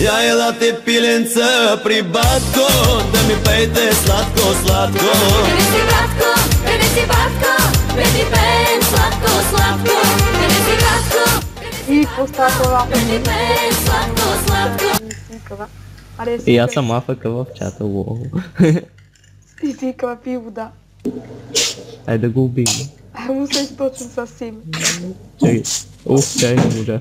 Я елате пиленца при батко, да ми пейте сладко, сладко. Къде си батко, да ти пеем сладко, сладко. Къде си батко, И какво става това? да ти пеем сладко, сладко. И аз съм афъка в чата, лол. И свикава, пи вода. Ай да го убим. Ай му се източим със Сими. Чакай. Чай, не можа.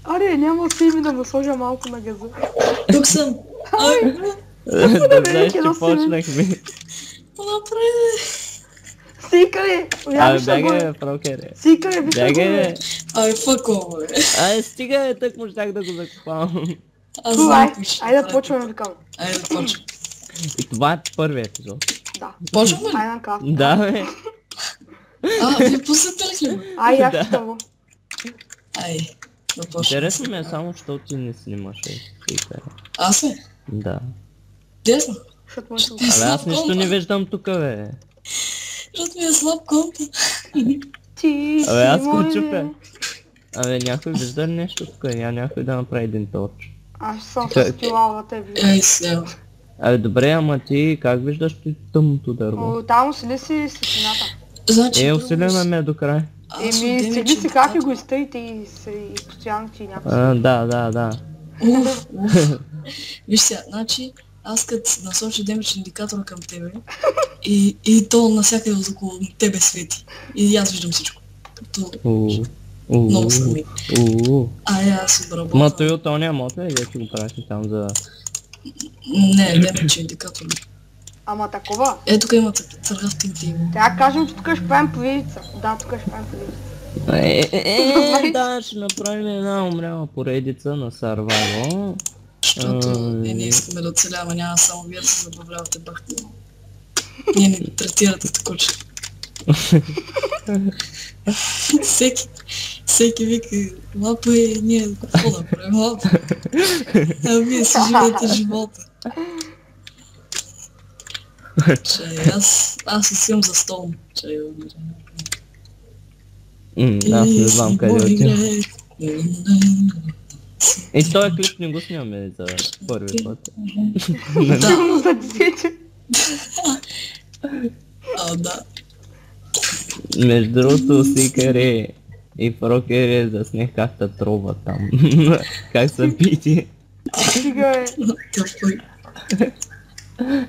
Аре, няма Сими да му сложа малко на газа. Тук съм. Да знаеш, че почнахме. Направи. Сикаре! Абе, бягай, прокере. Сикаре, виж какво Бягай, е. Ай, фако, бе. Ай, стига, тък му щях да го закопавам. Аз Ай, знам пише. айде да почваме викам. Айде да почваме. И това е първият епизод. Да. Почваме ли? Айде на кафе. Да, бе. Вие пуснете ли? Ай, аз ще го. Ай, да почваме. Интересно ми е само, защото ти не снимаш. Аз ли? Да. Десно. Защото му се Абе, аз нищо не виждам тука, бе. Защото ми е слаб компа. Ти Абе, аз си го мой. чупя. Абе, някой вижда ли нещо тука? Я някой да направи един торч. Аз съм с пилала те ви. Ай, сега. Абе, добре, ама ти как виждаш ти тъмното дърво? О, там усили си светлината. Значи, Усилена ме до край. Еми, седи си как и го изтъйте и постоянно ти някакво. Да. Виж сега, значи, аз като насоча демидж индикатора към тебе и то навсякъде около тебе свети. И аз виждам всичко. Много сами. Ай, аз обработвам. Ма той от ония мота и вече го пращи там за... Не, демидж индикатор. Ама такова. Тук има църгавтинг тим. Трябва да кажем, че тук ще правим поредица. Да, тук ще правим поредица. Да, ще направим една умряла поредица на Survival. Защото не искаме да оцеляваме, няма само вие да се забавлявате бахте. Ние не третирате така, че... Всеки вика, лапа и ние какво да правим лапа. А вие си живете живота. Аз отивам за стол. Аз не знам къде отивам. И този клип не го снимаме за първи път. Сигурно за десети. Да. Между другото Сикаре и Прокере заснех как та трова там. Как са пити. Стига е.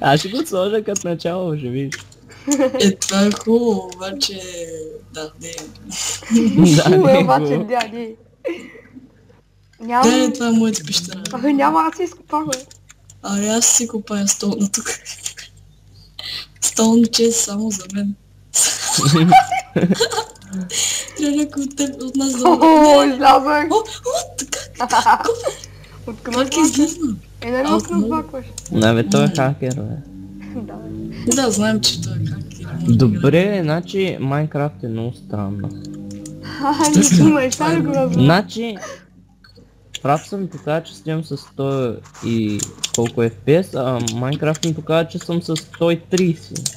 Аз ще го сложа като начало, ще видиш. Това е хубаво, обаче... Да, не Да, Хубаво е, не обаче, го. дяди. Да, Няма... това е моята пещера. Абе, няма, аз си изкопах, бе. Аз си копая столна тук. Столниче е само за мен. Трябва някой от нас да... О, излязах. Как? Откъде Как излизна? не мога да отбакваш. Абе, той е хакер, бе. Да, бе. Да, знаем, че той е хакер. Добре, значи Майнкрафт е много странно. Не думай, сега ли го разбира? Значи, прав съм показва, че снимам с 100 и колко FPS, а Майнкрафт ми показва, че съм с 130.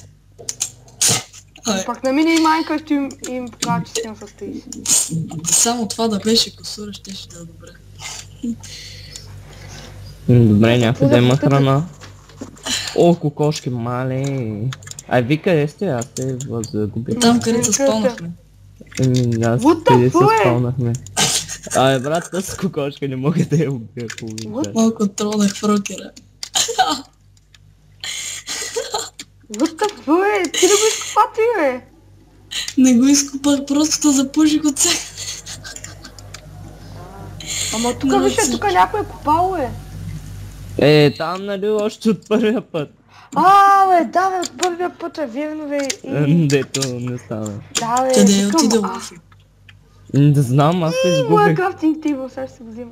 Пак на мене и майка ще им покажа, че съм с 30. Само това да беше косура, ще да е добре. Добре, някой да има храна. О, кокошки, мале. Ай, ви къде сте? Аз те възгубих. Там, където се спълнахме. Аз къде се спълнахме. Абе, брат, тази кокошка не мога да я убия половина. Малко тронах фрокера. What the fuck, ти да го изкопа ти, бе? Не го изкопах, просто то запуших от себе. Ама тук виж, тук някой е копал, бе. Там нали още от първия път. Бе, да, бе, от първия път е верно, бе. Дето не става. Да, бе, Къде е викам, отиде Луфи? Не знам, аз се моя изгубих. крафтинг тейбъл, сега ще се го взима.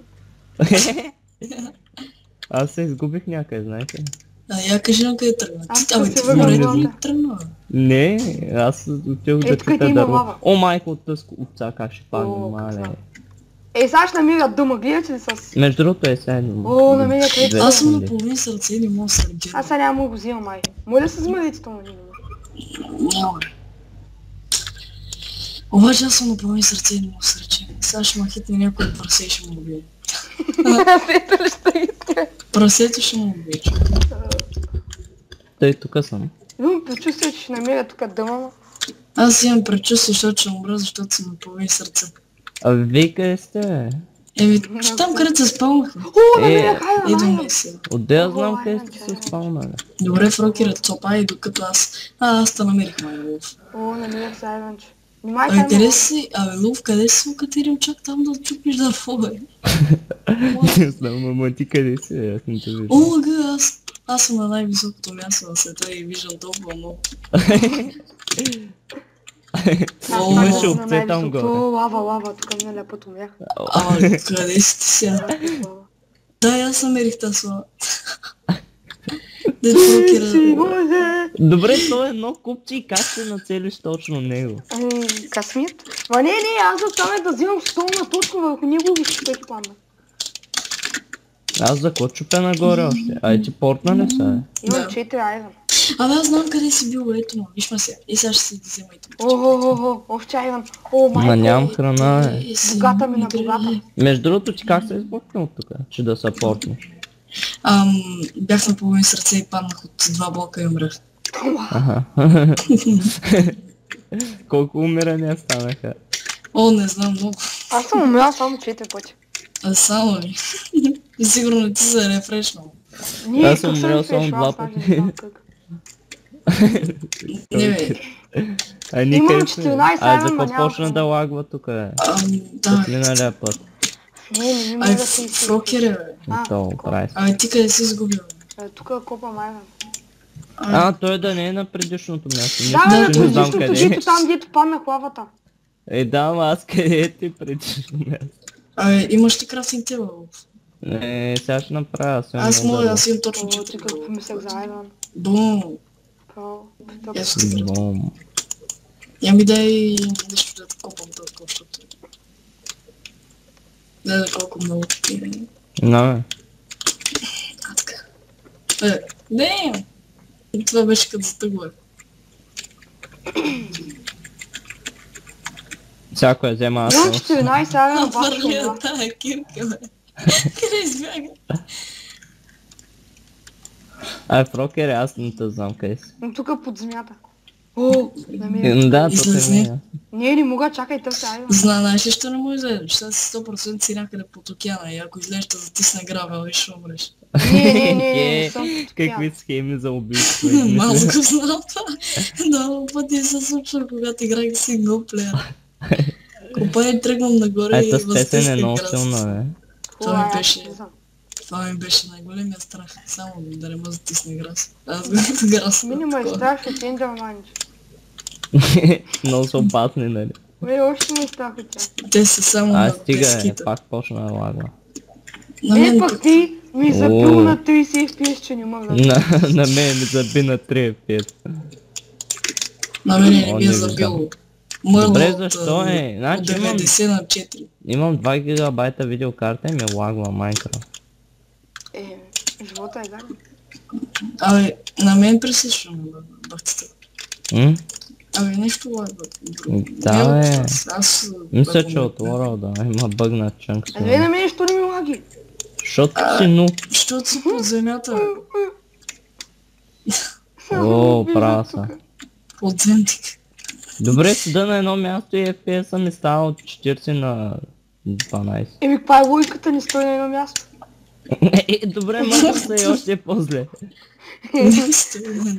Аз се изгубих някъде, знаете ли? Я кажи на къде тръгна. Аз Абе, ще ти се в върна морето в ли лавата. тръгна? Не, аз отидох да тук чета има дърво. лава. О, майко от тъско овца, как ще падне, О, мале. как сега ще намиря дума, гледате ли с... Между другото е седно. О, намеря където. Аз съм на половин сърце и не мога да се реагирам. Аз сега няма да го взимам, май. Моля се смърите това, не Няма. Обаче аз съм на половин сърце и не мога да се рече. Сега ще ма хитне някой парсе и ще му убие. Ето ли ще иска? Прасето ще му обича. Тъй тук съм. Имам предчувствие, че ще намеря тук дъма. Аз имам предчувствие, защото ще умра, защото си ме полови сърце. А вие къде сте? Там където се спалнахме. О, намерях Айван, Идваме Айван. си. Отде я Ого, знам къде Айван, сте чакай. се спалнали. Добре, Фрокера, цопа и докато аз те намерих май лов. О, намерях се Айванче. Внимай, Абе, къде си? Абе, Лов, къде си укатерил чак там да чупиш дърво, бе? Не знам, ама ти къде си? Аз не те виждам. О, мага, аз съм на най-високото място на света и виждам толкова много. О, Имаше овце там горе. Лава, тук ми лепът умях. Ама, къде си ти сега? Да, аз намерих тази слава. Дед Фрокера. Боже! Добре, то е едно купче и как ще нацелиш точно него? Късмет? Ма не, аз заставя да взимам столна точка върху него и ги ще падна. Аз за какво чупя нагоре още? Ай, ти портна ли са? Имам Да. 4 Айван. Абе, аз знам къде си бил, ето му, виж ма сега. И сега ще си ги взема и тук. Овче Айван. О, Ма майко. нямам храна, е. Богата ми на богата. Между другото, ти как се изблъкна от тук, че да се портнеш? Бях на половин сърце и паднах от 2 блока и умрях. Аха. Колко умирания станаха? О, не знам много. Аз съм умрял само 4 пъти. А само ли? Сигурно ти се рефрешнал. Не, Аз съм как умрял се само решил, 2 аз даже пъти. не знам как. Не бе. Ай, Имам никъде 14 Ай, айван, за ма какво нямам почна храна. да лагва тук, е? Да. От миналия път. Не ми Ай, мога да се Фрокере, бе. То, прави се. Абе, ти къде си изгубил? Тук копам Айван. Той да не е на предишното място. Да, Мисля, бе, че не знам предишното, къде е. дето там, дето паднах лавата. Да, ама аз къде е ти предишно място? Абе, имаш ли крафтинг тела? Не, сега ще направя. Аз мога, аз имам точно О, ти 4 какво помислях за Айван. Бум. Право. Я ще ти върна. Бом. Я ми дай нещо да копам толкова, защото... Да, колко много такива. На, бе. А, така. Не! Това беше като затъгле. Всяко я взема аз. Имам но- 14 Айван, обаче Върли умря. от тая кирка, бе. Къде избяга? Ай, Фрокер, аз не те знам къде си. Но тук под земята. О, намерих. Да, то Излезни. те Не мога, чакай, търся Айван. Знаеш ли, що не му излезеш? Сега си 100% си някъде под океана и ако излезеш да затисне грабел и ще умреш. Не, съм под Какви океан. схеми за убийство? Малко знам това. Много пъти се случва, когато играх синглплеер. Копай тръгвам нагоре и Ето с песен е възтисне много град. силна, бе. Това ми О, аз беше- не знам. Това ми беше най-големия страх. Само да не ме затисне грас. Аз го грас. Минима е страх от Ендерманич. Много са опасни, нали? Още ме е страх от тях. Те са само А, на стига, песките. пак почна да лагва. На мен Пък ти ми забил на 30 FPS, че не мога. На мен ми заби на 3 FPS. На мен не О, ми е не забило. Мърло Добре, от, защо е? от Значи имам- 90 на 4. Имам 2 гигабайта видеокарта и ми лагва Minecraft. Живота е гаден. Абе, на мен пресъщаме бахтите. М? Абе, нещо лагва. Да, бе. Аз... Мисля, че от World има бъгнат чънк. Вие на мен, що не ми лаги? Защото си ну. Защото си под земята, бе. О, права са. Подземник. Добре, седа на едно място и FPS-а ми става от 40 на 12. Каква е логиката, не стои на едно място? Добре, може да са и още по-зле.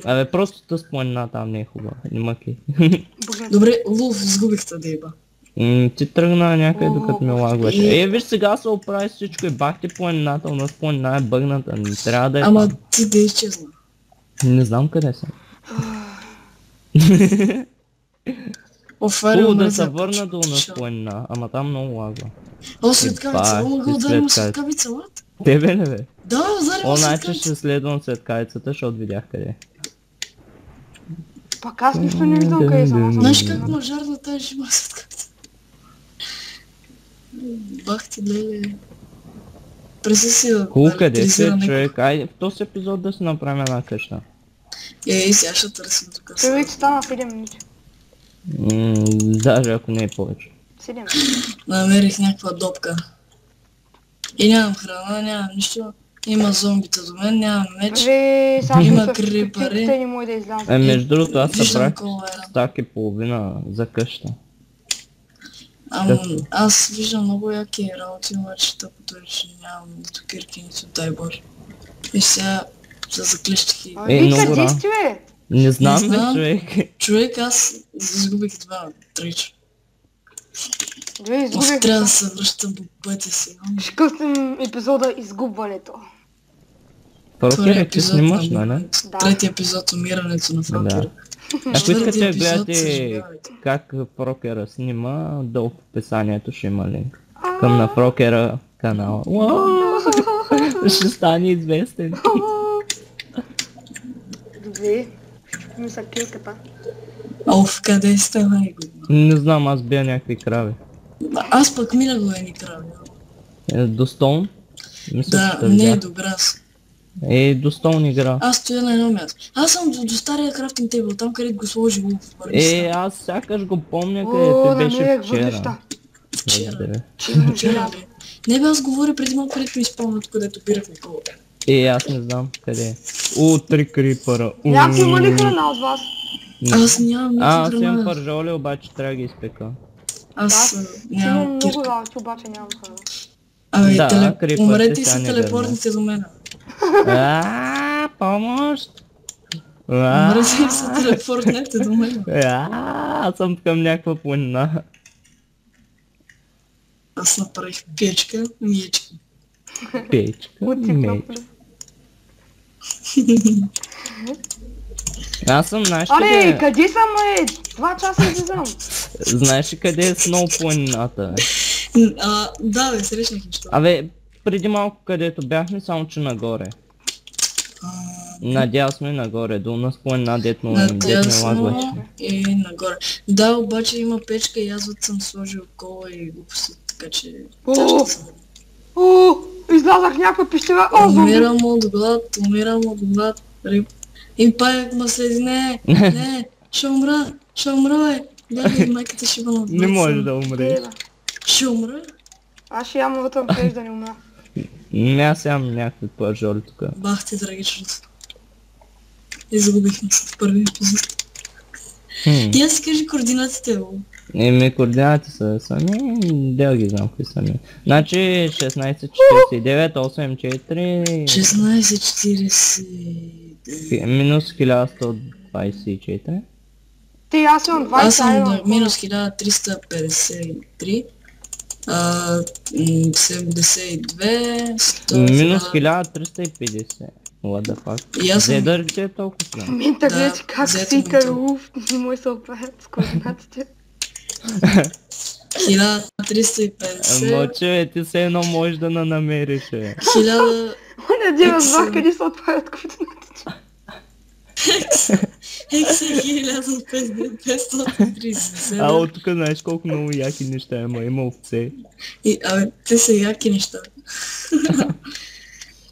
Абе, просто тъс планина там не е хубава. Има ки. Добре, Лув, изгубихте дейба. Ти тръгна някъде докато ми О, лагваше. Виж сега се оправи всичко и бах ти планината, у нас планина е бъгната, не трябва да е Ама там. ти да изчезна. Не знам къде съм. Офари Хубаво да умре се за върна до нас почва. планина, ама там много лагва. О, светкавица, Еба, мога ти да ударим светкавица. светкавица, лад? Тебе ли бе? Да, ударим О, значи светкавица. ще следвам светкавицата, защото видях къде е. Пак аз нищо не виждам къде съм. Аз съм Знаеш на- как мажар на тази жива светкавица? Бах ти, леле. Преси си да Хубаво, къде си електризира някой. човек? Айде в този епизод да си направим една къща. Сега ще търсим тук. Той вече стана 7 минути. Даже ако не е повече. 7. Намерих някаква допка. И нямам храна, нямам нищо. Има зомбита до мен, нямам меч. Сега Има ще крипари. те не може да излязат. Между другото аз Виждам събрах колера. стак и половина за къща. Аз виждам много яки работи, обаче тъпото е, че нямам нито кирки, нито дай боже. И сега се заклещих и... Вие много къде рано. сте, бе? Не знам, Не бе, знам. човек. Човек, аз изгубих това трича. Вие Трябва да изгубих. се връщам по пътя си. Ще къснем епизода изгубването. Фрокер, ти снимаш, нали? Да. Трети епизод, умирането на Фрокера. Ако искате да епизод, гледате съжалявайте. как Фрокера снима, долу в описанието ще има линк. Към на Фрокера канала. Уау! Ще стане известен. Добре. Ще чупим са килката. Оф, къде сте, майко? Не знам, аз бия някакви крави. Аз пък минах го едни крави. До Стоун? Мисля, Да, че те не е видях. до грас. До Стоун игра. Аз стоя на едно място. Аз съм до стария крафтинг тейбъл, там където го сложи в първи Аз сякаш го помня, О, където беше намерих вчера. въглища. вчера. Благодаря. Вчера, бе. Не бе, аз говоря преди малко, където ми изпълнят, където бирахме кола. Аз не знам къде е. 3 крипъра. Някой има ли храна от вас? Аз нямам Аз никаква имам храна. пържоли, обаче трябва да ги изпека. Аз Имам нямам много кирка. работи, обаче нямам храна. Абе, Да, крипът умрете и сега се не телепортните до мен. Помощ! Умрете и се телепортнете до мен. Аз съм към някаква планина. Аз направих печка, миечка. Печка, Отцикна, меч. Аз съм, знаеш Аре, къде... къде съм, бе? 2 часа излизам. Знаеш ли къде е Сноу планината, бе? Да, бе, срещнах нещо. Абе, преди малко където бяхме, само че нагоре. Надял сме нагоре, долу на планина, дет ме Надясно лагваше. и нагоре. Да, обаче има печка и аз вътре съм сложил кола и глупости, така че... О! тя ще съм. О, излязах някаква пещера. О, зомби. Умирам от глад, рип. И паяк ма слези, не, ще умра, бе. Да, майката ще бъде Не може да умреш. Дева. Ще умра? Аз ще ям вътре преж да не умра. Не, аз имам някакви пържоли тук. Бах ти, трагичното. Изгубихме се в първи епизод. И аз си кажи координатите, бе. Координати са сами, дел ги знам кои сами. Значи 1649, 84, 16:40... минус 1124. Те, аз имам 20 Аз съм айрон на кола. минус 1353. 72, 100... Минус 1350. What the fuck? И аз съм- Зедър ти е толкова силен. Минта Да, гледа, как взето си ми то. Луф, не му се оправят с координатите. 1350, Мълче, бе, ти все едно можеш да намериш, бе. 1000... Не ти разбрах къде се отправят координатите. Хекса 1537. Ало, тук знаеш колко много яки неща има овце. И, абе, те са яки неща.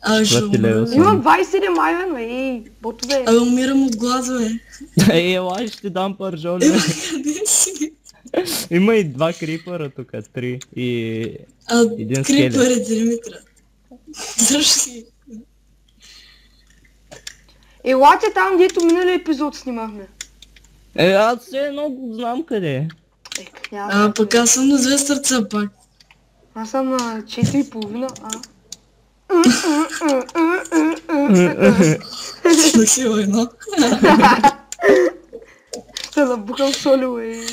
Абе, ще Това ти лева умра. са. Имам 27 айрон, бе, ей, ботове. Абе, умирам от глад, бе. Ела, ще ти дам пържоли, бе. Къде си? Има и 2 крипъра тук, 3. И... Един Крипър е Димитра. Защо си? Елате там, дето минали епизод снимахме. Аз все едно го знам къде е. Няма. Пък аз съм на 2 сърца пак. Аз съм на 4,5, Да си едно. Ще набухам соли, бе.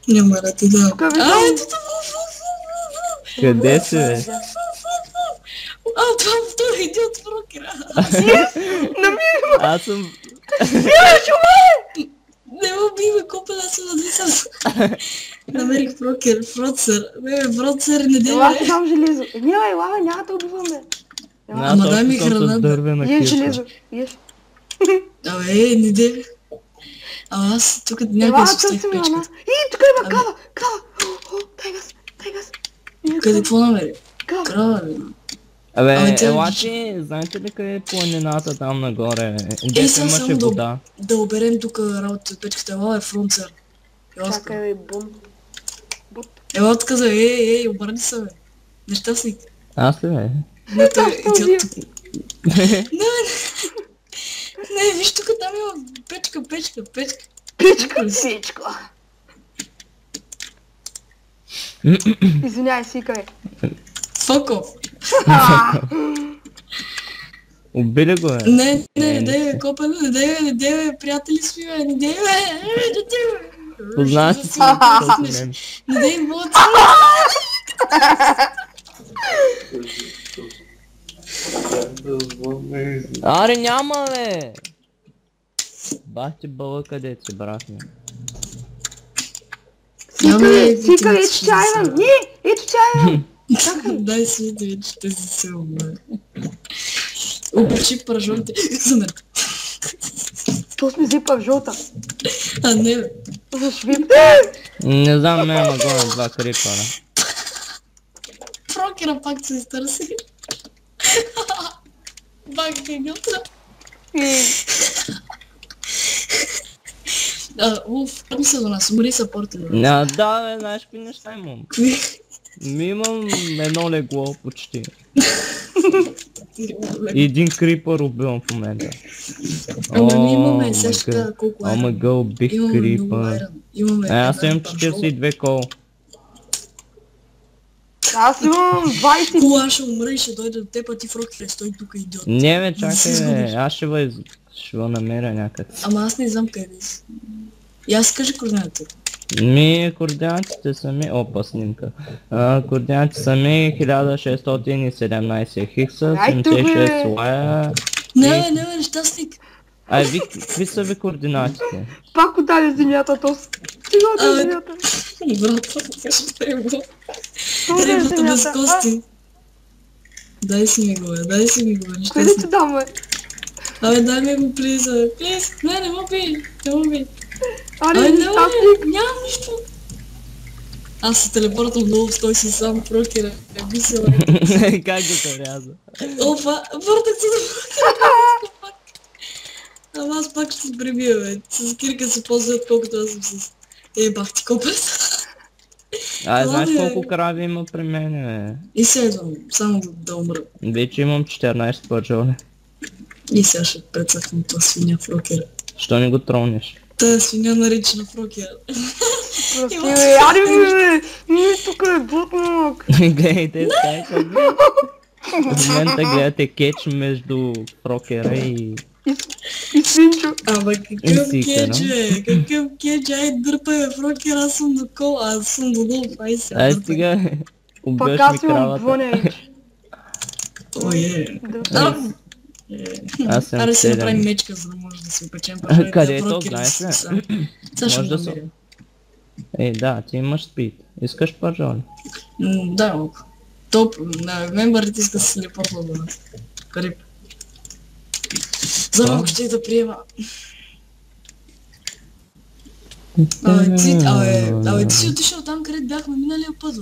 Няма да ти дам. Тук виждам. Ето Къде си, бе? това втори идиот в рокера. Намирам! Аз съм... Не ме уби, ме купа да се надвисам. Намерих фроцер. Фроцер, не дей, Ела, ще бе. дам железо. Ела, ела, няма да убивам, бе. Аз Ама дай още ми съм храна, с бе. дървена Еш килка. железо, еш. Абе, не дей. Ама аз тук Ела, някъде си оставих търсим рана. печката. И, тук има крава, крава. О, дай газ. Къде какво намери? Крава. Крава, бе. Абе, Ами тя- елате, знаете ли къде е планината там нагоре? Дето сега имаше само вода. Да оберем тук работа от печката. Ела е фронцер. Чакай, бе, бум. Ела тук за ей, обърни се, бе. Нещастник. Аз ли бе? Не, той е Точно вие. идиот. Не, виж тук там има печка. Пичка, пичка. Извиняй, сикай. Fuck off. Убили го е. Не, Не бе, копеле, не бе, приятели сме, бе, не бе. Познаваш Да си си колко пуснеш. мем. Не дей, вот. Аре няма бе! Бах ти бъла къде си, брат ми. Сикай, ето чай имам. Не, ето чай имам. Дай си да че те си се умре. Опачи пържолите. За мен. То сме зипа в жълта. А не, бе. За швип. Не знам, ме ама гоня два крипара. Фрокера пак се изтърси. Бак генюца. Уф, ми се до нас, умри сапорта. Да бе, знаеш какви неща имам. Имам едно легло почти. И един крипър убивам в момента. Ама ние имаме сега колко айрон. Ама го бих Имаме много крипър. айрон. Имаме Аз имам една паншола. 42 кол. Аз имам 20. Кола ще умре и ще дойде до теб, а ти Фрокер стой тук идиот. Не бе, чакай бе, аз ще го намеря някъде. Ама аз не знам къде си. И аз кажи координата. Координатите са ми... Опа, снимка. Координатите са ми 1617 хикса, Ай, тук, 76 бе. лая. Не, нещастник. Ай, какви са ви координатите? Пак удари земята, то стига от земята. Брат, кажи требо. То е Требото без земята. кости. Дай си ми го, Къде ти нещастник. дам, бе? Абе, дай ми го, плиз, плиз. Не му би, не му би. Аре, Ай, не, нещастник. нямам нищо. Аз се телепортвам долу, стой си сам, Фрокера. Би се лайк. Как го се ряза? Опа, въртах се за Фрокера. Ама аз пак ще се пребия, бе. С кирка се ползва, отколкото аз съм с... бах ти копес. Ай, знаеш Ладе. колко крави има при мен, бе? И сега идвам, само да умра. Вече имам 14 пържоли. И сега ще прецакам тази свиня Фрокера. Що не го тронеш? Тая свиня наречена Фрокера. Прости, бе, аре, бе. Тук е бутнок. Гледайте, стайка. В момента гледате кетч между Фрокера и... И свинчо. Ама какъв Сика, кедж, бе? Какъв кедж? Ай, дърпай, бе, Фрокера, аз съм до кол, аз съм до долу, ай сега. Ай, дърпай. стига, Пак убиваш ми аз имам кравата. двонеч. Аз съм Аре си направим 7. мечка, за да може да се опечем пържолите. Къде е за то, Фрокера знаеш си ли? сам. Сега ще Може да го се- намеря. Да, ти имаш спид. Искаш пържоли? Да, малко. Топ, на мембарите иска да се телепортва до нас. Карип. За малко ще да приема. Абе, ти си отишъл там, където бяхме миналия път,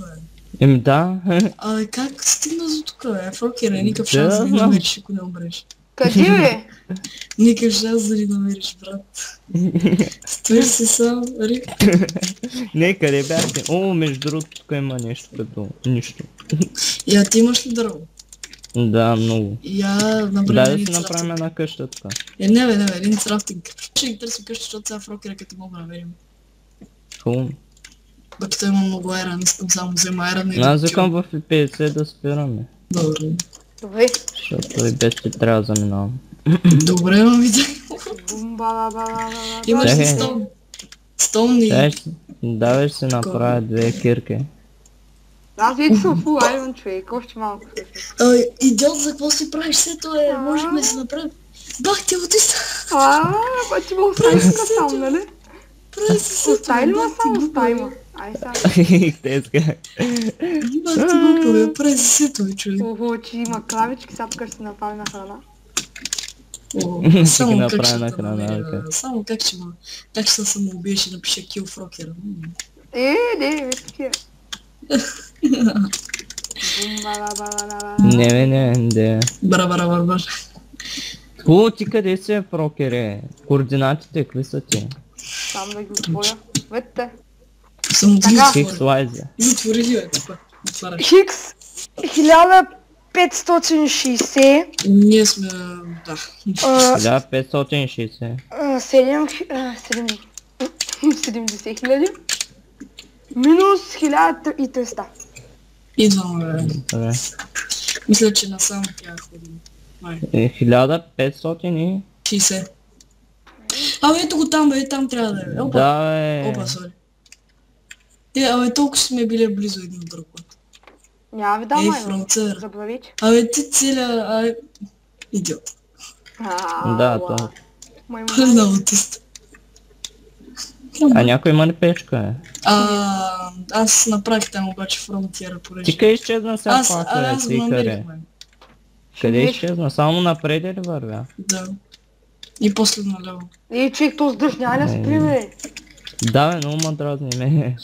бе. Да. Абе, как стигна за тук, бе? Фрокера, никакъв Да, шанс да ни знам. намериш, ако не умреш. Къде, бе? Никакъв шанс да ни намериш, брат. Стоиш си сам, Рип. Не, къде бяхте? О, между другото, тук има нещо като нищо. Я, ти имаш ли дърво? Да, много. Я, направим Дай да един си направим црафтинг. една къща тук. Не, бе, един црафтинг. Ще ги търсим къща, защото сега Фрокера, като мога да намерим. Хубаво. Докато има много айран, искам само взема айран и Аз да викам в 50 да спираме. Добре. Добре. Защото и без ти трябва да заминавам. Добре, ма видя. Имаш ли Чакай. стон? Стон и... Давай ще си направя 2 кирки. Аз вече съм фул айрон, човек. Още малко. Идиот, за какво си правиш сето, можем да си направим. Бах, ти отиста. Ба ти ме остави тук сам, нали? Прави си сето. Остави ли ма само оставима? Ай сега. Теска. Бах ти глупа, бе, прави си сето, бе, човек. Ого, че има кравички, сега тук ще си направи на храна. Само как направя ще на те храна, намеря, окей. само как ще се самоубиеш и напиша кил Фрокера. Не, вече такива. Не. Бара. Хубаво, ти къде си е, Фрокере? Координатите, какви са ти? Сам да ги отворя. Вете. Само да Така. ги Хикс затвори. лайзе. Затвори ги, бе, тук. Отваряш. Хикс. 1560. Ние сме... да. 1560. 70 хиляди. Минус 1300. Идваме. Добре. Мисля, че насам тя ходим. Май. 1500 и... 60. Абе, ето го там, бе, там трябва да е. Опа. Да, бе. Опа, сори. Абе, толкова сме били близо един от друг път. Няма ви дам Ей, май. фронцер. Забрави, че. Абе, ти целя... идиот. Да, то. Пълен аутист. А някой има ли печка, Аз направих там обаче фронтиера поръча. Ти къде изчезна сега пак, Аз го намерих, къде? Къде изчезна? Само напред ли вървя? Да. И после наляво. Ей, човек, то с дъжд няма ли спри, бе? Да, бе, много ма дразни ме.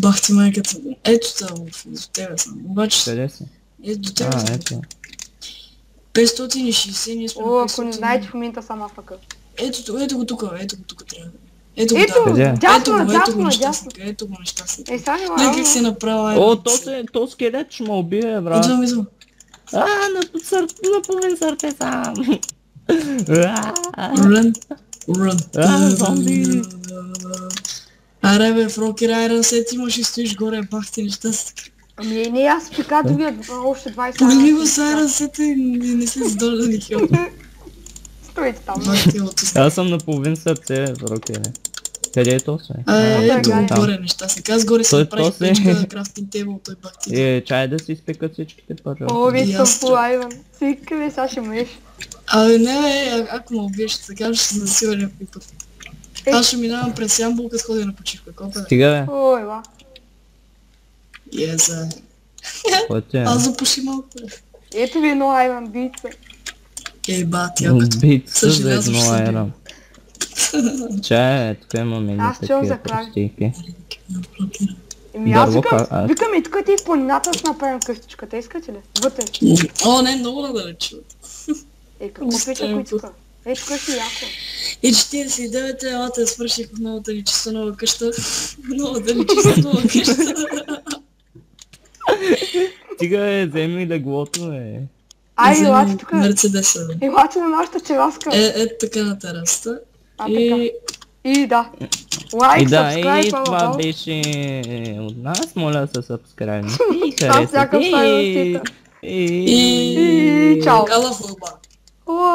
Бах ти майката. Ето там, до тебе съм. Обаче... Къде си? Ето до тебе съм. Ето. 560, ние сме на О, 500. ако не знаете, в момента съм афака. Ето го тук трябва. Ето го, Ето, да. Къде? дясно, Ето го дясно. нещастник, ето го нещастник. Ей, сега не Гледай как се направи. О, то скелет ще ме убие, брат. Идвам. На половин сърце сам. Рън. Зомби. Аре бе, Фрокер Айрон Сет имаш и стоиш горе, бах ти нещастник. Ами не, аз пика другия още 20 Погледни го с Айрон Сет и не се задължа да ни хил. Стойте там. Бах ти аутист. Аз съм на половин сърце, Рокере. Къде е то се? Ето да, го горе нещастник. Аз горе си Той направих после- печка на крафтинг тейбъл, той бах ти. Чай да си изпекат всичките пържа. О, вече съм Ясно. по Айван. Свика, бе, сега ще мреш. Абе не бе, ако ме убиеш така, ще се засила някой път. Аз ще минавам през Ямбул, като ходя на почивка. Копа, Стига, бе. Ой, ла. Еза. Кой ти е? Аз запуши малко. Бе. Ето ви едно Айван, бит, бе. Ей, бат, якото. Бит за Съжалявам, едно че съм аерон. Чай, тук имаме едни Аз чувам за такива крави. простийки. Еми аз Дърво, викам, а- викам и тук ти в планината с направим къщичката, искате ли? Вътре. О, не, много надалеч. Е, какво печа, кой тук? Е, тук си яко. И 49 елата свърших в новата ни чиста нова къща. Новата ни чиста нова къща. Стига, бе, вземи леглото, бе. Ай, елате тук. Мерцедеса. Бе. Елате на нашата чераска. Ето така на терасата. А, така. И... И да. И Лайк, да, subscribe, и това баба. беше от нас. Моля се сабскрайб. И Аз някакъв харесате. ставам сита. И... И чао. Кала фълба. О,